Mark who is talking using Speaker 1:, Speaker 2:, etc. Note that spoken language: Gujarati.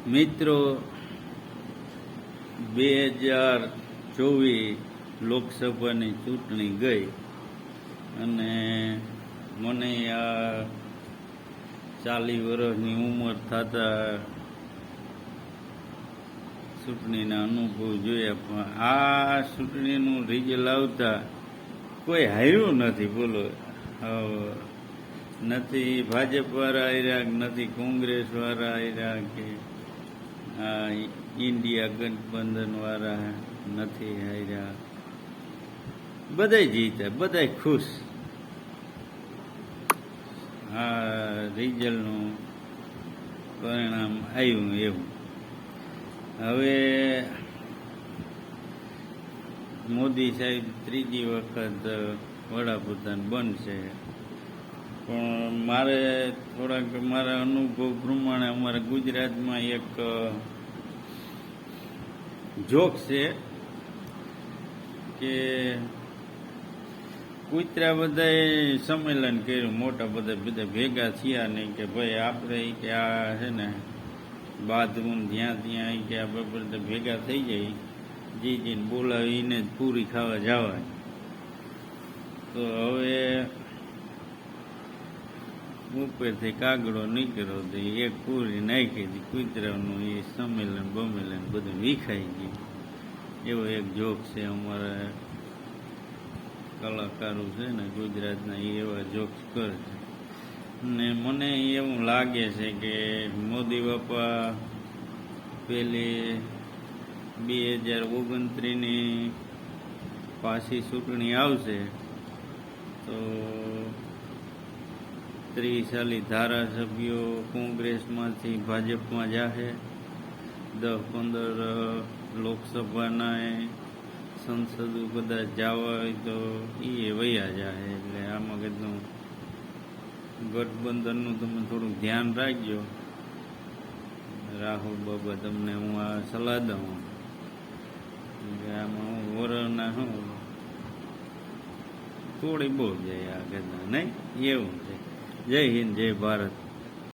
Speaker 1: મિત્રો, 2024 લોકસભાની ચૂંટણી ગઈ અને મને આ 40 વર્ષની ઉંમર થતા ચૂંટણીના અનુભવ જોયા, પણ આ ચૂંટણીનું રિઝલ્ટ આવતા કોઈ હાર્યું નથી. બોલો, નથી ભાજપ વાળા આવ્યા, નથી કોંગ્રેસ વાળા આવ્યા, કે ઇન્ડિયા ગઠબંધન વાળા નથી આવ્યા. બધાય જીત્યા, બધાય ખુશ. આ રિઝલ્ટનું પરિણામ આવ્યું એવું. હવે મોદી સાહેબ ત્રીજી વખત વડાપ્રધાન બનશે, પણ મારે થોડાક મારા અનુભવ પ્રમાણે અમારા ગુજરાતમાં એક જોક છે કે કૂતરા બધાએ સંમેલન કર્યું, મોટા બધા ભેગા થયા નહીં કે ભાઈ આપણે કે આ છે ને બાથરૂમ જ્યાં ત્યાં કે આપણે બધા ભેગા થઈ જાય, જીને બોલાવીને જ પૂરી ખાવા જવાય. તો હવે ઉપરથી કાગડો નીકળ્યો તો એક પૂરી નાખી હતી, કૂતરાનું એ સંમેલન બમેલન બધું વિખાઈ ગયું. એવો એક જોક છે. અમારા કલાકારો છે ને ગુજરાતના, એવા જોક્સ કરે છે. ને મને એવું લાગે છે કે મોદી બાપા પેલી 2029ની પાછી ચૂંટણી આવશે તો 30 ધારાસભ્યો કોંગ્રેસમાંથી ભાજપમાં જાહે, 10-15 લોકસભાના સંસદો કદાચ જવા હોય તો એ વયા જાય. એટલે આમાં કીધું ગઠબંધનનું તમે થોડુંક ધ્યાન રાખજો. રાહુલ બાબા, તમને હું આ સલાહ દઉં કે આમાં હું વરના હું થોડી બહુ જાય આ કહેતા નહીં. એવું છે. જય હિન્દ, જય ભારત.